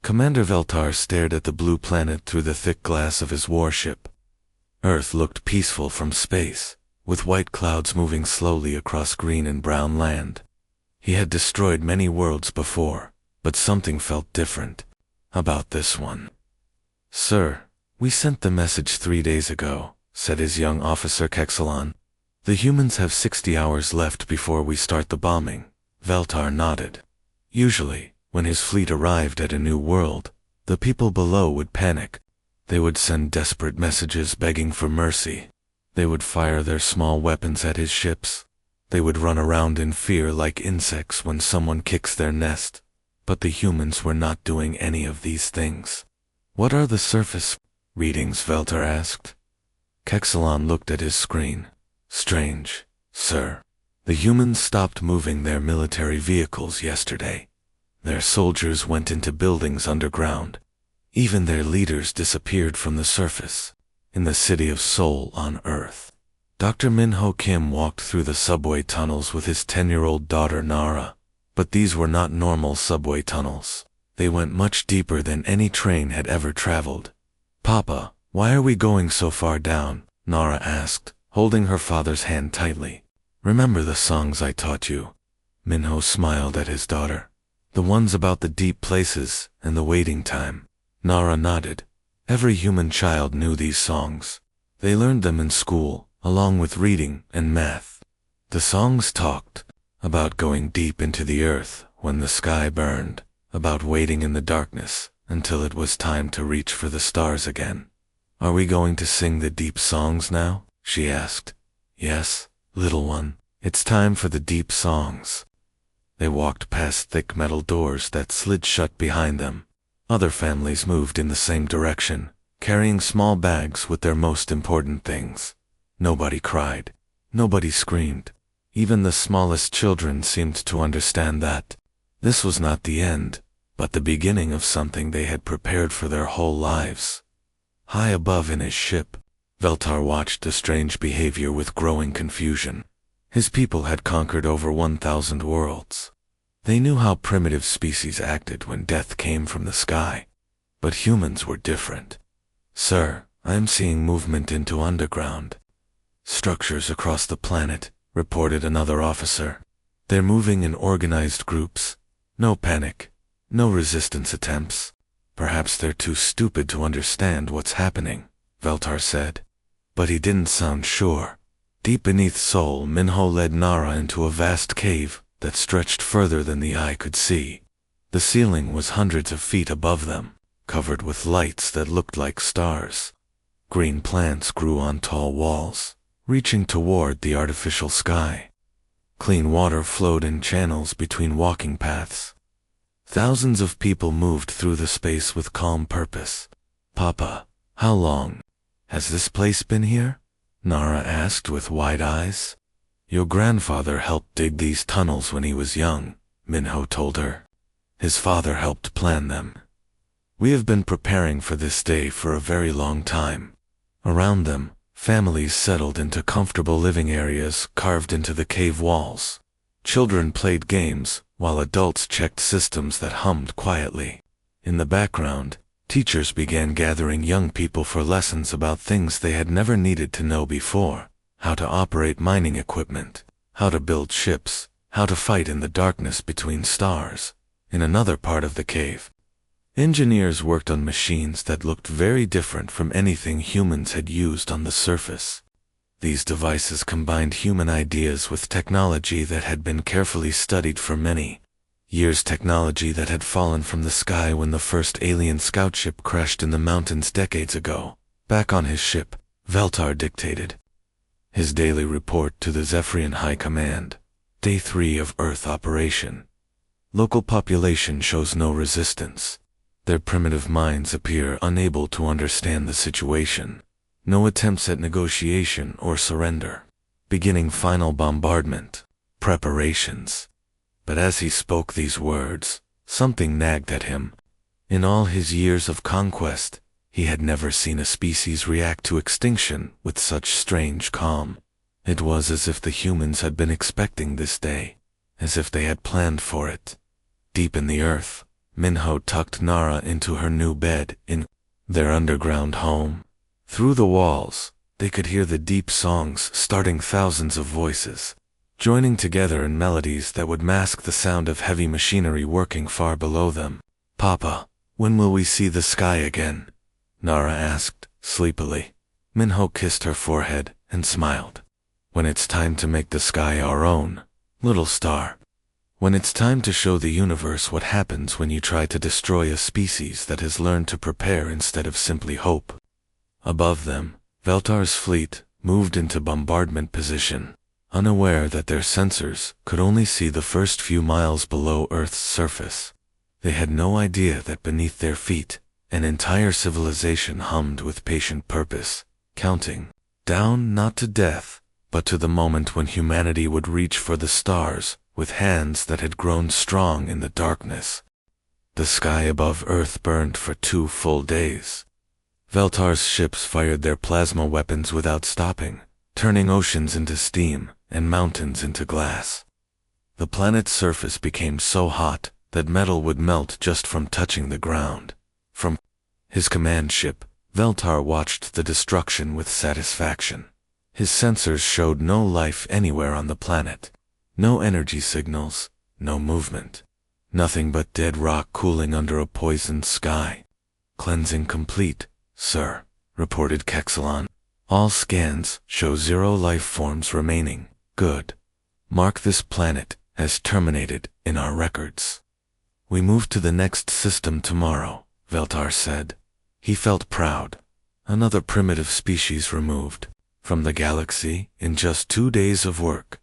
Commander Veltar stared at the blue planet through the thick glass of his warship. Earth looked peaceful from space, with white clouds moving slowly across green and brown land. He had destroyed many worlds before, but something felt different about this one. "Sir, we sent the message 3 days ago," said his young officer Kexalon. "The humans have 60 hours left before we start the bombing." Veltar nodded. Usually, when his fleet arrived at a new world, the people below would panic. They would send desperate messages begging for mercy. They would fire their small weapons at his ships. They would run around in fear like insects when someone kicks their nest. But the humans were not doing any of these things. "What are the surface readings?" Veltar asked. Kexalon looked at his screen. "Strange, sir. The humans stopped moving their military vehicles yesterday. Their soldiers went into buildings underground. Even their leaders disappeared from the surface, in the city of Seoul on Earth." Dr. Minho Kim walked through the subway tunnels with his 10-year-old daughter Nara. But these were not normal subway tunnels. They went much deeper than any train had ever traveled. "Papa, why are we going so far down?" Nara asked, holding her father's hand tightly. "Remember the songs I taught you?" Minho smiled at his daughter. "The ones about the deep places and the waiting time." Nara nodded. Every human child knew these songs. They learned them in school, along with reading and math. The songs talked about going deep into the earth when the sky burned, about waiting in the darkness until it was time to reach for the stars again. "Are we going to sing the deep songs now?" she asked. "Yes, little one, it's time for the deep songs." They walked past thick metal doors that slid shut behind them. Other families moved in the same direction, carrying small bags with their most important things. Nobody cried. Nobody screamed. Even the smallest children seemed to understand that this was not the end, but the beginning of something they had prepared for their whole lives. High above in his ship, Veltar watched the strange behavior with growing confusion. His people had conquered over 1,000 worlds. They knew how primitive species acted when death came from the sky. But humans were different. "Sir, I am seeing movement into underground structures across the planet," reported another officer. "They're moving in organized groups. No panic. No resistance attempts. Perhaps they're too stupid to understand what's happening," Veltar said. But he didn't sound sure. Deep beneath Seoul, Minho led Nara into a vast cave that stretched further than the eye could see. The ceiling was hundreds of feet above them, covered with lights that looked like stars. Green plants grew on tall walls, reaching toward the artificial sky. Clean water flowed in channels between walking paths. Thousands of people moved through the space with calm purpose. "Papa, how long has this place been here?" Nara asked with wide eyes. "Your grandfather helped dig these tunnels when he was young," Minho told her. "His father helped plan them. We have been preparing for this day for a very long time." Around them, families settled into comfortable living areas carved into the cave walls. Children played games, while adults checked systems that hummed quietly. In the background, teachers began gathering young people for lessons about things they had never needed to know before: how to operate mining equipment, how to build ships, how to fight in the darkness between stars. In another part of the cave, engineers worked on machines that looked very different from anything humans had used on the surface. These devices combined human ideas with technology that had been carefully studied for many years, technology that had fallen from the sky when the first alien scout ship crashed in the mountains decades ago. Back on his ship, Veltar dictated his daily report to the Zephyrian High Command. Day 3 of Earth operation. Local population shows no resistance. Their primitive minds appear unable to understand the situation. No attempts at negotiation or surrender. Beginning final bombardment. Preparations. But as he spoke these words, something nagged at him. In all his years of conquest, he had never seen a species react to extinction with such strange calm. It was as if the humans had been expecting this day, as if they had planned for it. Deep in the earth, Minho tucked Nara into her new bed in their underground home. Through the walls, they could hear the deep songs starting thousands of voices, joining together in melodies that would mask the sound of heavy machinery working far below them. "Papa, when will we see the sky again?" Nara asked, sleepily. Minho kissed her forehead and smiled. "When it's time to make the sky our own, little star. When it's time to show the universe what happens when you try to destroy a species that has learned to prepare instead of simply hope." Above them, Veltar's fleet moved into bombardment position, unaware that their sensors could only see the first few miles below Earth's surface. They had no idea that beneath their feet, an entire civilization hummed with patient purpose, counting down not to death, but to the moment when humanity would reach for the stars with hands that had grown strong in the darkness. The sky above Earth burned for 2 full days. Veltar's ships fired their plasma weapons without stopping, turning oceans into steam and mountains into glass. The planet's surface became so hot that metal would melt just from touching the ground. From his command ship, Veltar watched the destruction with satisfaction. His sensors showed no life anywhere on the planet. No energy signals, no movement. Nothing but dead rock cooling under a poisoned sky. "Cleansing complete, sir," reported Kexalon. "All scans show 0 life forms remaining. Good. Mark this planet as terminated in our records." "We move to the next system tomorrow," Veltar said. He felt proud. Another primitive species removed from the galaxy in just 2 days of work.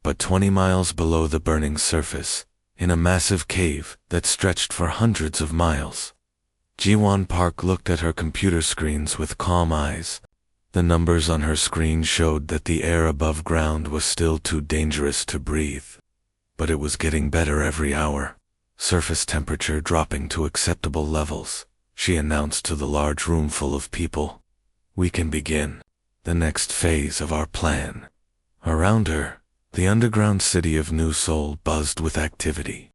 But 20 miles below the burning surface, in a massive cave that stretched for hundreds of miles, Jiwon Park looked at her computer screens with calm eyes. The numbers on her screen showed that the air above ground was still too dangerous to breathe. But it was getting better every hour. Surface temperature dropping to acceptable levels, she announced to the large room full of people. "We can begin the next phase of our plan." Around her, the underground city of New Seoul buzzed with activity.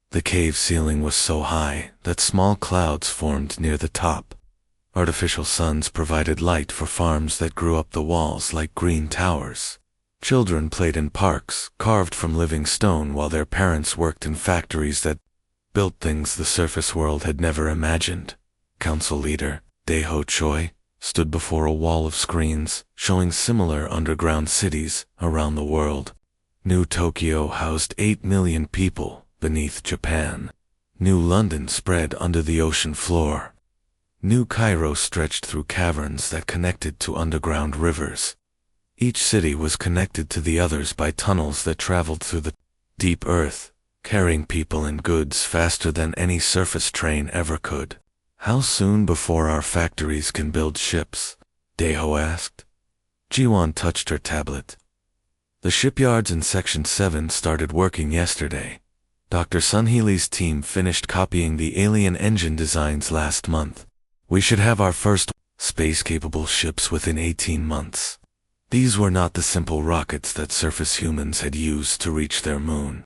The cave ceiling was so high that small clouds formed near the top. Artificial suns provided light for farms that grew up the walls like green towers. Children played in parks carved from living stone while their parents worked in factories that built things the surface world had never imagined. Council leader Daeho Choi stood before a wall of screens showing similar underground cities around the world. New Tokyo housed 8 million people beneath Japan. New London spread under the ocean floor. New Cairo stretched through caverns that connected to underground rivers. Each city was connected to the others by tunnels that traveled through the deep earth, carrying people and goods faster than any surface train ever could. "How soon before our factories can build ships?" Daeho asked. Jiwon touched her tablet. "The shipyards in Section 7 started working yesterday. Dr. Sunheely's team finished copying the alien engine designs last month. We should have our first space-capable ships within 18 months. These were not the simple rockets that surface humans had used to reach their moon.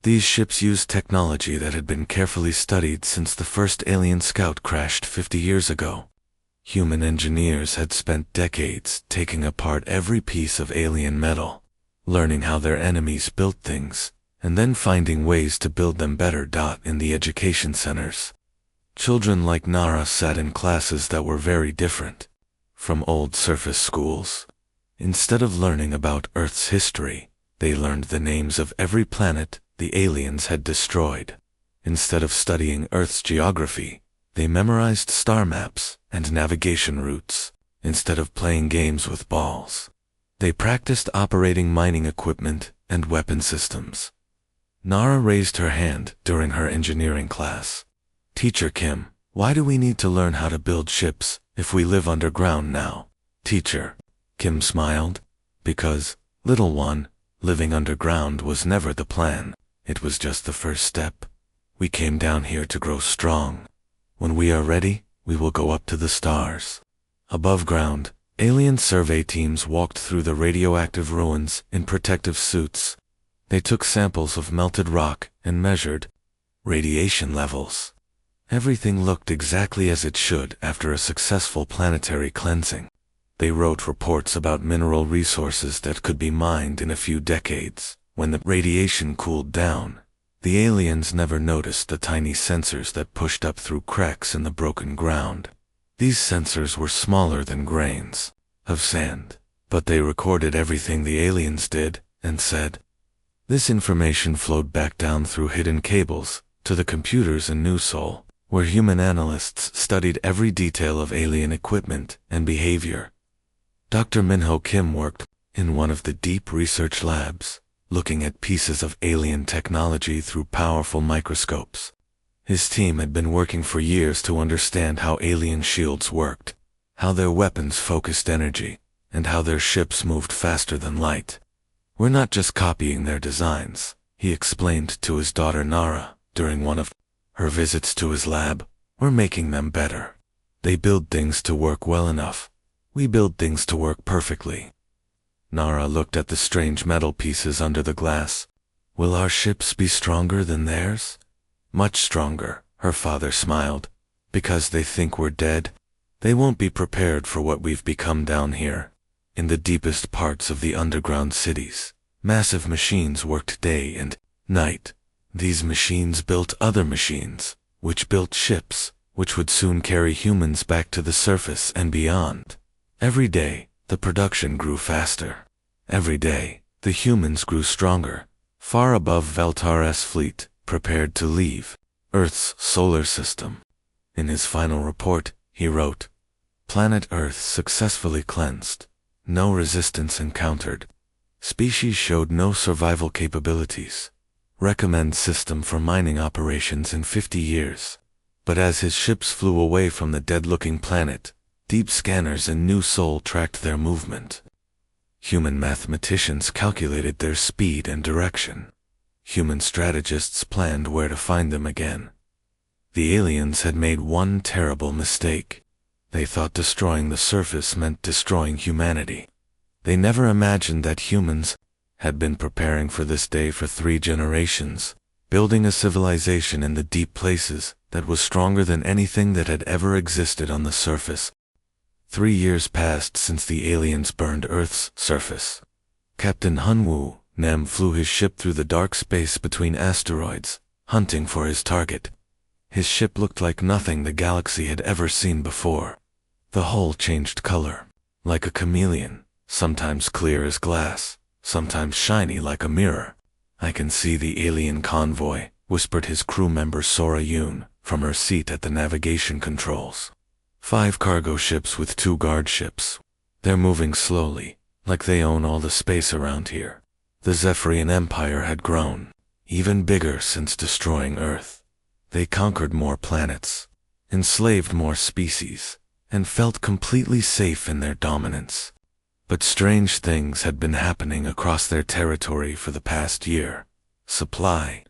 These ships used technology that had been carefully studied since the first alien scout crashed 50 years ago. Human engineers had spent decades taking apart every piece of alien metal, learning how their enemies built things, and then finding ways to build them better. In the education centers, children like Nara sat in classes that were very different from old surface schools. Instead of learning about Earth's history, they learned the names of every planet the aliens had destroyed. Instead of studying Earth's geography, they memorized star maps and navigation routes. Instead of playing games with balls, they practiced operating mining equipment and weapon systems. Nara raised her hand during her engineering class. "Teacher Kim, why do we need to learn how to build ships if we live underground now?" "Teacher," Kim smiled, "because, little one, living underground was never the plan. It was just the first step. We came down here to grow strong. When we are ready, we will go up to the stars." Above ground, alien survey teams walked through the radioactive ruins in protective suits. They took samples of melted rock and measured radiation levels. Everything looked exactly as it should after a successful planetary cleansing. They wrote reports about mineral resources that could be mined in a few decades. When the radiation cooled down, the aliens never noticed the tiny sensors that pushed up through cracks in the broken ground. These sensors were smaller than grains of sand, but they recorded everything the aliens did and said. This information flowed back down through hidden cables to the computers in New Sol, where human analysts studied every detail of alien equipment and behavior. Dr. Minho Kim worked in one of the deep research labs, looking at pieces of alien technology through powerful microscopes. His team had been working for years to understand how alien shields worked, how their weapons focused energy, and how their ships moved faster than light. We're not just copying their designs, he explained to his daughter Nara during one of her visits to his lab. We're making them better. They build things to work well enough. We build things to work perfectly. Nara looked at the strange metal pieces under the glass. Will our ships be stronger than theirs? Much stronger, her father smiled. Because they think we're dead? They won't be prepared for what we've become down here. In the deepest parts of the underground cities, massive machines worked day and night. These machines built other machines, which built ships, which would soon carry humans back to the surface and beyond. Every day, the production grew faster. Every day, the humans grew stronger, far above Veltar's fleet, prepared to leave Earth's solar system. In his final report, he wrote, Planet Earth successfully cleansed. No resistance encountered. Species showed no survival capabilities. Recommend system for mining operations in 50 years. But as his ships flew away from the dead-looking planet, deep scanners in New Sol tracked their movement. Human mathematicians calculated their speed and direction. Human strategists planned where to find them again. The aliens had made one terrible mistake. They thought destroying the surface meant destroying humanity. They never imagined that humans had been preparing for this day for 3 generations, building a civilization in the deep places that was stronger than anything that had ever existed on the surface. 3 years passed since the aliens burned Earth's surface. Captain Hunwoo Nem flew his ship through the dark space between asteroids, hunting for his target. His ship looked like nothing the galaxy had ever seen before. The hull changed color, like a chameleon, sometimes clear as glass, sometimes shiny like a mirror. I can see the alien convoy, whispered his crew member Sora Yoon, from her seat at the navigation controls. 5 cargo ships with 2 guard ships. They're moving slowly, like they own all the space around here. The Zephyrian Empire had grown, even bigger since destroying Earth. They conquered more planets, enslaved more species, and felt completely safe in their dominance. But strange things had been happening across their territory for the past year. Supply.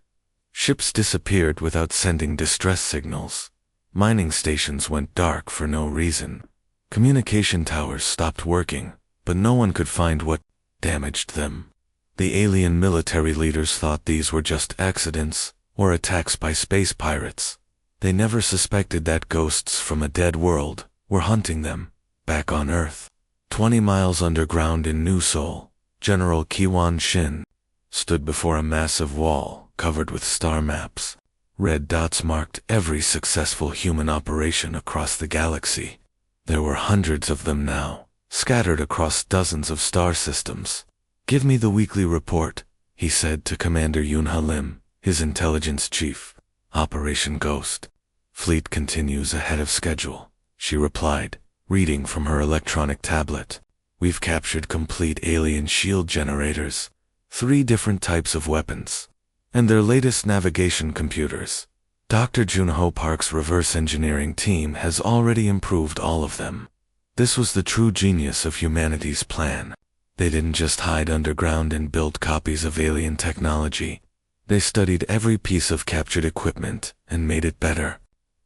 Ships disappeared without sending distress signals. Mining stations went dark for no reason. Communication towers stopped working, but no one could find what damaged them. The alien military leaders thought these were just accidents or attacks by space pirates. They never suspected that ghosts from a dead world were hunting them back on Earth. 20 miles underground in New Sol, General Kiwan Shin stood before a massive wall covered with star maps. Red dots marked every successful human operation across the galaxy. There were hundreds of them now, scattered across dozens of star systems. Give me the weekly report, he said to Commander Yunha Lim, his intelligence chief. Operation Ghost. Fleet continues ahead of schedule, she replied, reading from her electronic tablet. We've captured complete alien shield generators, 3 different types of weapons, and their latest navigation computers. Dr. Junho Park's reverse engineering team has already improved all of them. This was the true genius of humanity's plan. They didn't just hide underground and build copies of alien technology. They studied every piece of captured equipment and made it better.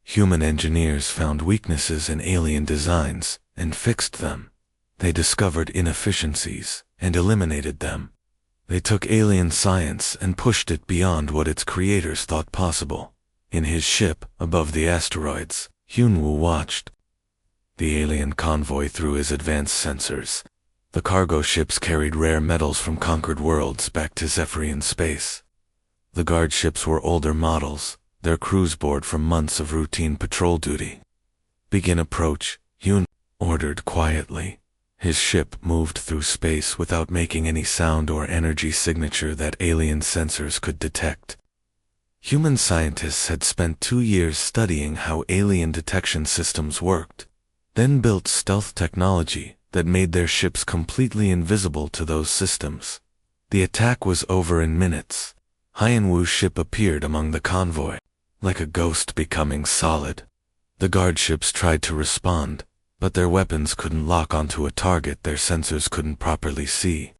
Human engineers found weaknesses in alien designs and fixed them. They discovered inefficiencies and eliminated them. They took alien science and pushed it beyond what its creators thought possible. In his ship, above the asteroids, Hyunwoo watched the alien convoy through his advanced sensors. The cargo ships carried rare metals from conquered worlds back to Zephyrian space. The guard ships were older models, their crews bored from months of routine patrol duty. "Begin approach," Hyun ordered quietly. His ship moved through space without making any sound or energy signature that alien sensors could detect. Human scientists had spent 2 years studying how alien detection systems worked, then built stealth technology that made their ships completely invisible to those systems. The attack was over in minutes. Hyunwoo's ship appeared among the convoy, like a ghost becoming solid. The guard ships tried to respond, but their weapons couldn't lock onto a target their sensors couldn't properly see.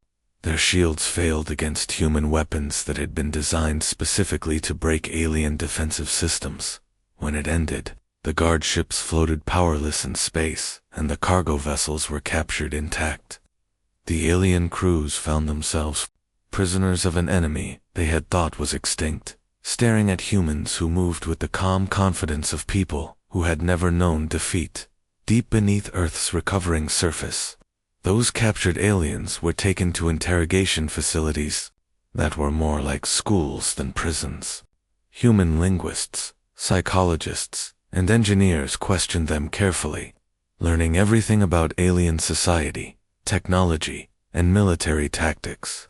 Their shields failed against human weapons that had been designed specifically to break alien defensive systems. When it ended, the guard ships floated powerless in space, and the cargo vessels were captured intact. The alien crews found themselves prisoners of an enemy they had thought was extinct, staring at humans who moved with the calm confidence of people who had never known defeat. Deep beneath Earth's recovering surface, those captured aliens were taken to interrogation facilities that were more like schools than prisons. Human linguists, psychologists, and engineers questioned them carefully, learning everything about alien society, technology, and military tactics.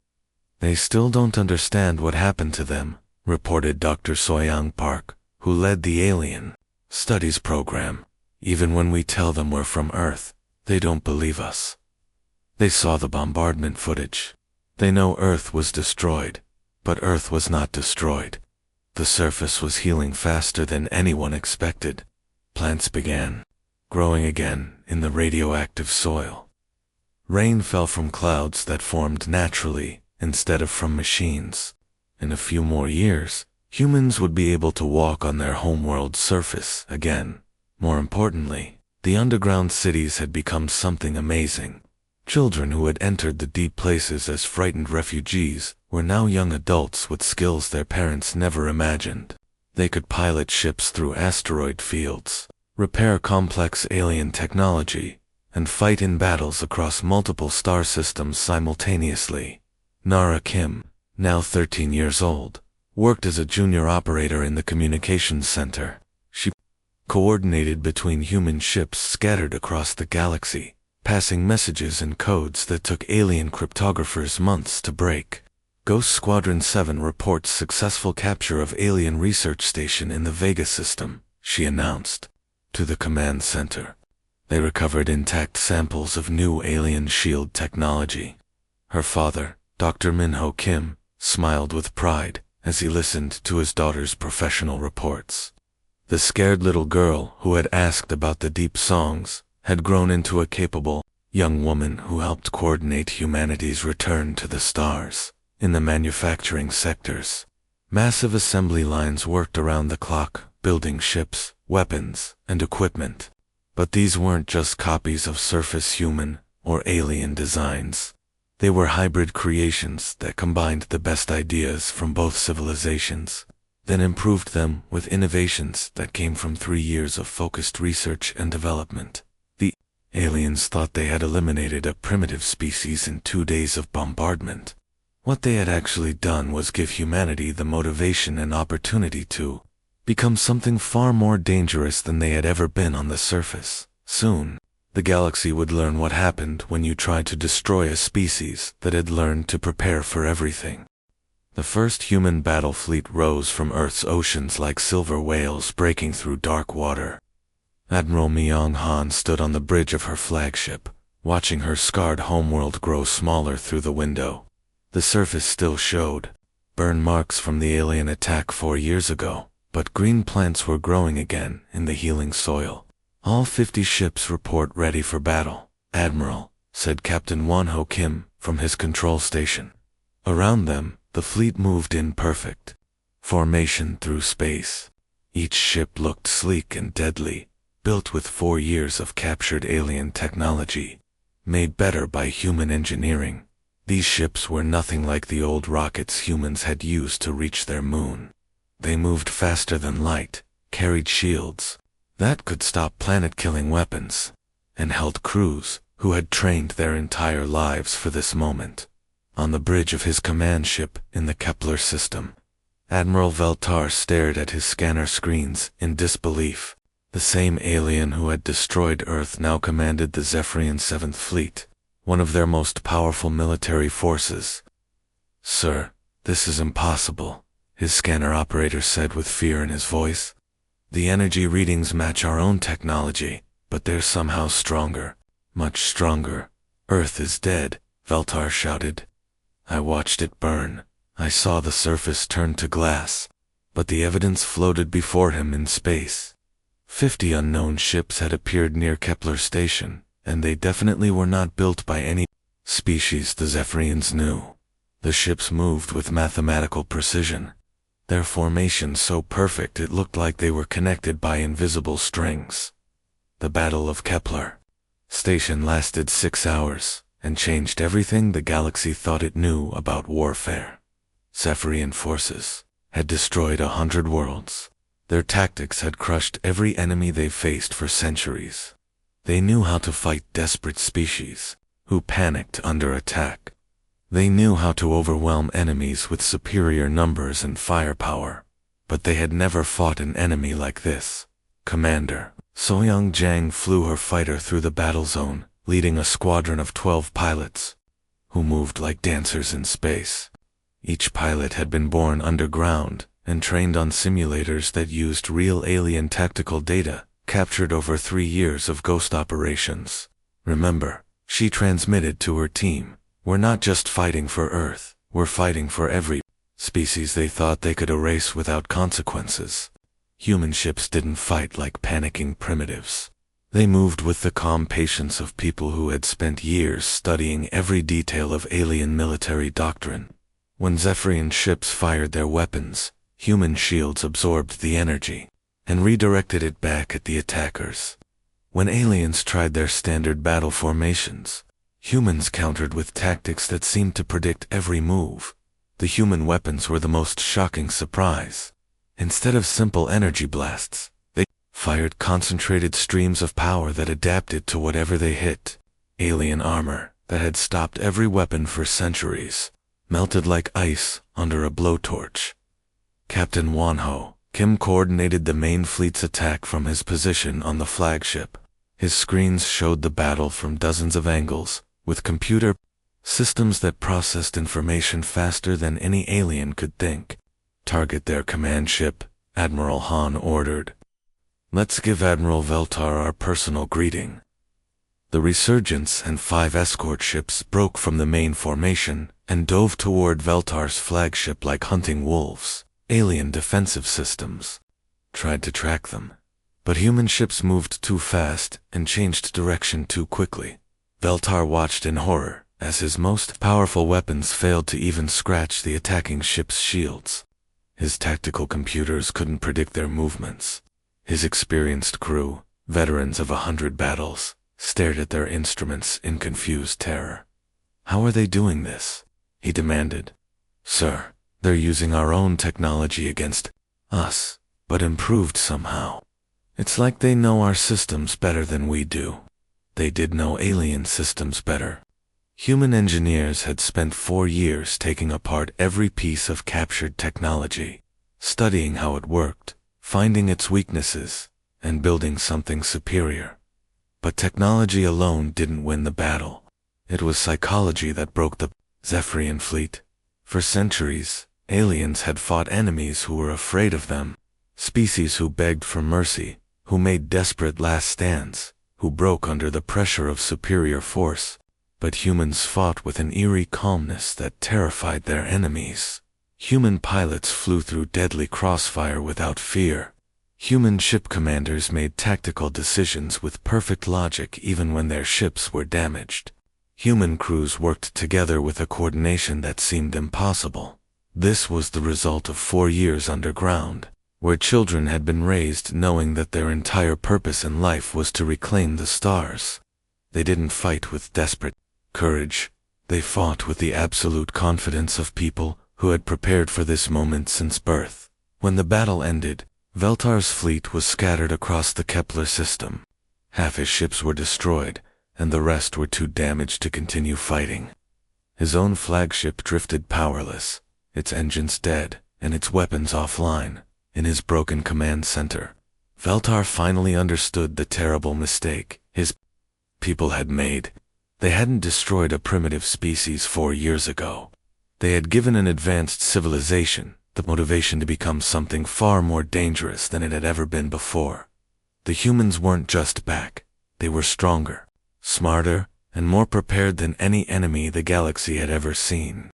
"They still don't understand what happened to them," reported Dr. Soyoung Park, who led the Alien Studies program. "Even when we tell them we're from Earth, they don't believe us. They saw the bombardment footage. They know Earth was destroyed, but Earth was not destroyed. The surface was healing faster than anyone expected. Plants began growing again in the radioactive soil. Rain fell from clouds that formed naturally instead of from machines. In a few more years, humans would be able to walk on their homeworld's surface again. More importantly, the underground cities had become something amazing. Children who had entered the deep places as frightened refugees were now young adults with skills their parents never imagined. They could pilot ships through asteroid fields, repair complex alien technology, and fight in battles across multiple star systems simultaneously. Nara Kim, now 13 years old, worked as a junior operator in the communications center. She coordinated between human ships scattered across the galaxy, passing messages and codes that took alien cryptographers months to break. Ghost Squadron 7 reports successful capture of alien research station in the Vega system, she announced to the command center. They recovered intact samples of new alien shield technology. Her father, Dr. Minho Kim, smiled with pride as he listened to his daughter's professional reports. The scared little girl who had asked about the deep songs had grown into a capable young woman who helped coordinate humanity's return to the stars. In the manufacturing sectors, massive assembly lines worked around the clock, building ships, weapons, and equipment. But these weren't just copies of surface human or alien designs. They were hybrid creations that combined the best ideas from both civilizations, then improved them with innovations that came from 3 years of focused research and development. The aliens thought they had eliminated a primitive species in 2 days of bombardment. What they had actually done was give humanity the motivation and opportunity to become something far more dangerous than they had ever been on the surface. Soon, the galaxy would learn what happened when you tried to destroy a species that had learned to prepare for everything. The first human battle fleet rose from Earth's oceans like silver whales breaking through dark water. Admiral Myung-han stood on the bridge of her flagship, watching her scarred homeworld grow smaller through the window. The surface still showed burn marks from the alien attack 4 years ago, but green plants were growing again in the healing soil. "All 50 ships report ready for battle, Admiral," said Captain Won-ho Kim from his control station. Around them, the fleet moved in perfect formation through space. Each ship looked sleek and deadly, built with 4 years of captured alien technology, made better by human engineering. These ships were nothing like the old rockets humans had used to reach their moon. They moved faster than light, carried shields that could stop planet-killing weapons, and held crews who had trained their entire lives for this moment. On the bridge of his command ship in the Kepler system, Admiral Veltar stared at his scanner screens in disbelief. The same alien who had destroyed Earth now commanded the Zephyrian 7th Fleet, one of their most powerful military forces. "Sir, this is impossible," his scanner operator said with fear in his voice. "The energy readings match our own technology, but they're somehow stronger, much stronger." "Earth is dead," Veltar shouted. "I watched it burn. I saw the surface turn to glass." But the evidence floated before him in space. 50 unknown ships had appeared near Kepler Station, and they definitely were not built by any species the Zephyrians knew. The ships moved with mathematical precision, their formation so perfect it looked like they were connected by invisible strings. The Battle of Kepler Station lasted 6 hours, and changed everything the galaxy thought it knew about warfare. Zephyrian forces had destroyed 100 worlds. Their tactics had crushed every enemy they faced for centuries. They knew how to fight desperate species who panicked under attack. They knew how to overwhelm enemies with superior numbers and firepower. But they had never fought an enemy like this. Commander Soyoung Jang flew her fighter through the battle zone, leading a squadron of 12 pilots, who moved like dancers in space. Each pilot had been born underground and trained on simulators that used real alien tactical data captured over 3 years of ghost operations. Remember, she transmitted to her team, "We're not just fighting for Earth, we're fighting for every species they thought they could erase without consequences." Human ships didn't fight like panicking primitives. They moved with the calm patience of people who had spent years studying every detail of alien military doctrine. When Zephyrian ships fired their weapons, human shields absorbed the energy and redirected it back at the attackers. When aliens tried their standard battle formations, humans countered with tactics that seemed to predict every move. The human weapons were the most shocking surprise. Instead of simple energy blasts, they fired concentrated streams of power that adapted to whatever they hit. Alien armor that had stopped every weapon for centuries melted like ice under a blowtorch. Captain Wonho Kim coordinated the main fleet's attack from his position on the flagship. His screens showed the battle from dozens of angles, with computer systems that processed information faster than any alien could think. "Target their command ship," Admiral Han ordered. "Let's give Admiral Veltar our personal greeting." The Resurgence and 5 escort ships broke from the main formation and dove toward Veltar's flagship like hunting wolves. Alien defensive systems tried to track them, but human ships moved too fast and changed direction too quickly. Veltar watched in horror as his most powerful weapons failed to even scratch the attacking ship's shields. His tactical computers couldn't predict their movements. His experienced crew, veterans of 100 battles, stared at their instruments in confused terror. "How are they doing this?" he demanded. "Sir, they're using our own technology against us, but improved somehow. It's like they know our systems better than we do." They did know alien systems better. Human engineers had spent 4 years taking apart every piece of captured technology, studying how it worked, finding its weaknesses, and building something superior. But technology alone didn't win the battle. It was psychology that broke the Zephyrian fleet. For centuries, aliens had fought enemies who were afraid of them, species who begged for mercy, who made desperate last stands, who broke under the pressure of superior force. But humans fought with an eerie calmness that terrified their enemies. Human pilots flew through deadly crossfire without fear. Human ship commanders made tactical decisions with perfect logic even when their ships were damaged. Human crews worked together with a coordination that seemed impossible. This was the result of 4 years underground, where children had been raised knowing that their entire purpose in life was to reclaim the stars. They didn't fight with desperate courage. They fought with the absolute confidence of people who had prepared for this moment since birth. When the battle ended, Veltar's fleet was scattered across the Kepler system. Half his ships were destroyed, and the rest were too damaged to continue fighting. His own flagship drifted powerless, its engines dead, and its weapons offline, in his broken command center. Veltar finally understood the terrible mistake his people had made. They hadn't destroyed a primitive species 4 years ago. They had given an advanced civilization the motivation to become something far more dangerous than it had ever been before. The humans weren't just back. They were stronger, smarter, and more prepared than any enemy the galaxy had ever seen.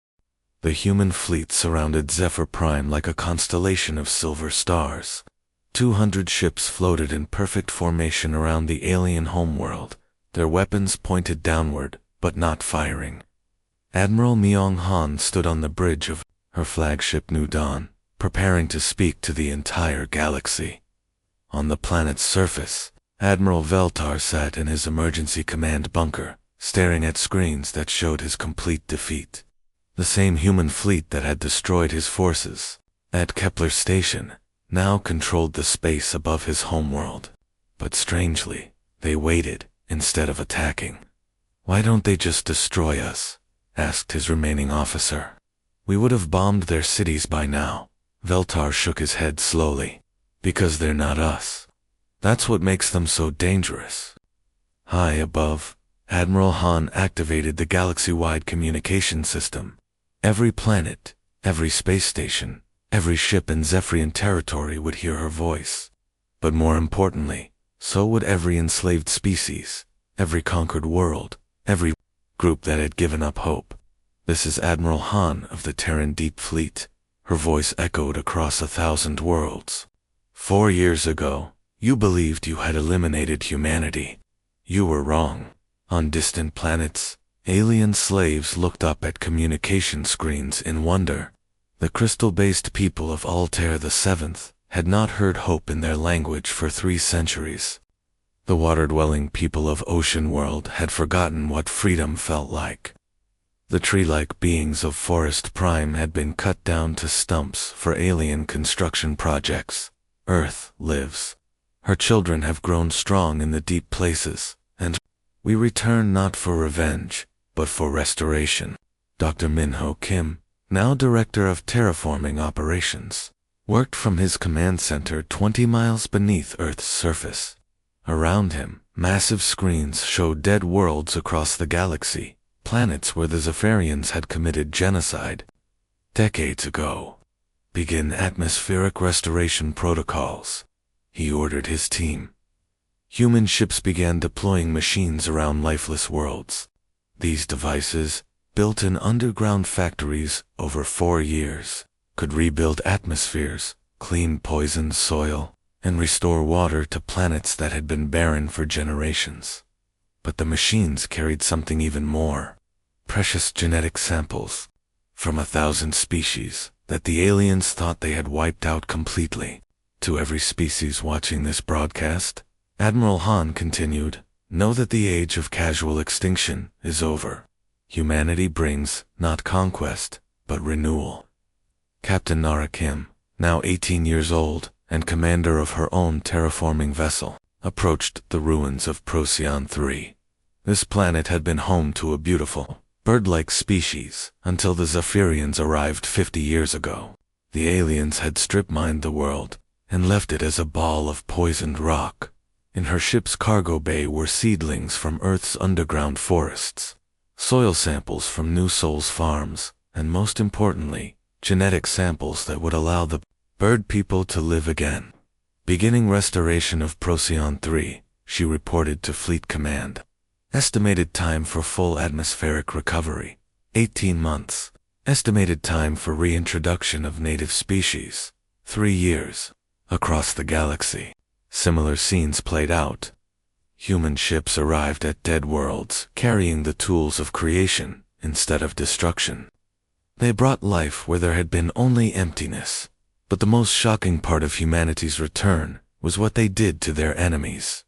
The human fleet surrounded Zephyr Prime like a constellation of silver stars. 200 ships floated in perfect formation around the alien homeworld, their weapons pointed downward, but not firing. Admiral Myung-Han stood on the bridge of her flagship New Dawn, preparing to speak to the entire galaxy. On the planet's surface, Admiral Veltar sat in his emergency command bunker, staring at screens that showed his complete defeat. The same human fleet that had destroyed his forces at Kepler Station now controlled the space above his homeworld. But strangely, they waited instead of attacking. "Why don't they just destroy us?" asked his remaining officer. "We would have bombed their cities by now." Veltar shook his head slowly. "Because they're not us. That's what makes them so dangerous." High above, Admiral Han activated the galaxy-wide communication system. Every planet, every space station, every ship in Zephyrian territory would hear her voice. But more importantly, so would every enslaved species, every conquered world, every group that had given up hope. "This is Admiral Han of the Terran Deep Fleet." Her voice echoed across 1,000 worlds. 4 years ago, you believed you had eliminated humanity. You were wrong. On distant planets, alien slaves looked up at communication screens in wonder. The crystal-based people of Altair VII had not heard hope in their language for 3 centuries. The water-dwelling people of Ocean World had forgotten what freedom felt like. The tree-like beings of Forest Prime had been cut down to stumps for alien construction projects. Earth lives. Her children have grown strong in the deep places, and we return not for revenge, but for restoration. Dr. Minho Kim, now Director of Terraforming Operations, worked from his command center 20 miles beneath Earth's surface. Around him, massive screens showed dead worlds across the galaxy, planets where the Zephyrians had committed genocide decades ago. "Begin atmospheric restoration protocols," he ordered his team. Human ships began deploying machines around lifeless worlds. These devices, built in underground factories over 4 years, could rebuild atmospheres, clean poisoned soil, and restore water to planets that had been barren for generations. But the machines carried something even more: precious genetic samples from 1,000 species that the aliens thought they had wiped out completely. To every species watching this broadcast, Admiral Han continued, "Know that the age of casual extinction is over. Humanity brings not conquest, but renewal." Captain Nara Kim, now 18 years old and commander of her own terraforming vessel, approached the ruins of Procyon 3. This planet had been home to a beautiful, bird-like species until the Zephyrians arrived 50 years ago. The aliens had strip-mined the world and left it as a ball of poisoned rock. In her ship's cargo bay were seedlings from Earth's underground forests, soil samples from New Soul's farms, and most importantly, genetic samples that would allow the bird people to live again. Beginning restoration of Procyon 3, she reported to Fleet Command. Estimated time for full atmospheric recovery, 18 months. Estimated time for reintroduction of native species, 3 years. Across the galaxy, similar scenes played out. Human ships arrived at dead worlds, carrying the tools of creation instead of destruction. They brought life where there had been only emptiness. But the most shocking part of humanity's return was what they did to their enemies.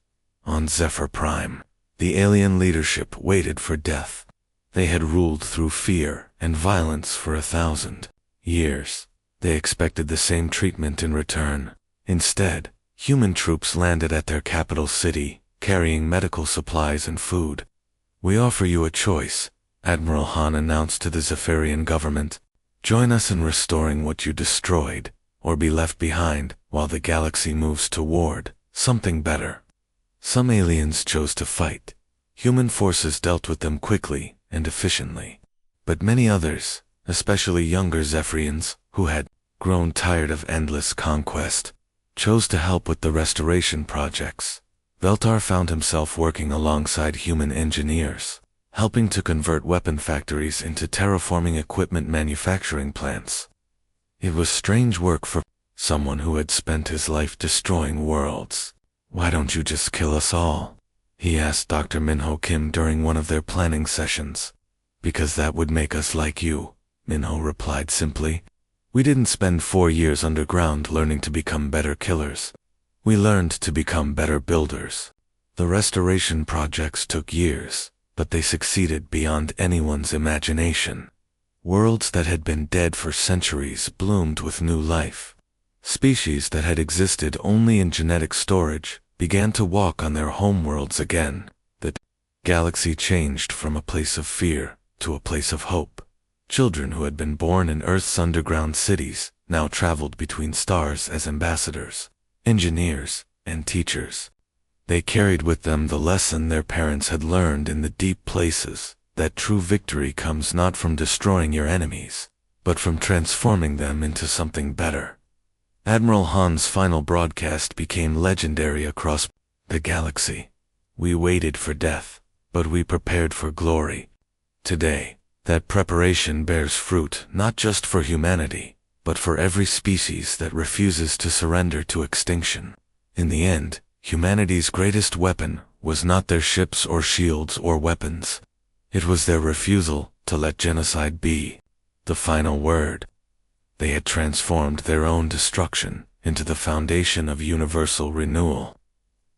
On Zephyr Prime, the alien leadership waited for death. They had ruled through fear and violence for 1,000 years. They expected the same treatment in return. Instead, human troops landed at their capital city, carrying medical supplies and food. "We offer you a choice," Admiral Han announced to the Zephyrian government. "Join us in restoring what you destroyed, or be left behind while the galaxy moves toward something better." Some aliens chose to fight. Human forces dealt with them quickly and efficiently. But many others, especially younger Zephyrians, who had grown tired of endless conquest, chose to help with the restoration projects. Veltar found himself working alongside human engineers, helping to convert weapon factories into terraforming equipment manufacturing plants. It was strange work for someone who had spent his life destroying worlds. "Why don't you just kill us all?" he asked Dr. Minho Kim during one of their planning sessions. "Because that would make us like you," Minho replied simply. "We didn't spend 4 years underground learning to become better killers. We learned to become better builders." The restoration projects took years, but they succeeded beyond anyone's imagination. Worlds that had been dead for centuries bloomed with new life. Species that had existed only in genetic storage began to walk on their homeworlds again. The galaxy changed from a place of fear to a place of hope. Children who had been born in Earth's underground cities now traveled between stars as ambassadors, engineers, and teachers. They carried with them the lesson their parents had learned in the deep places, that true victory comes not from destroying your enemies, but from transforming them into something better. Admiral Han's final broadcast became legendary across the galaxy. "We waited for death, but we prepared for glory." Today, that preparation bears fruit not just for humanity, but for every species that refuses to surrender to extinction. In the end, humanity's greatest weapon was not their ships or shields or weapons. It was their refusal to let genocide be the final word. They had transformed their own destruction into the foundation of universal renewal,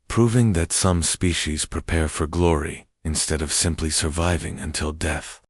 proving that some species prepare for glory instead of simply surviving until death.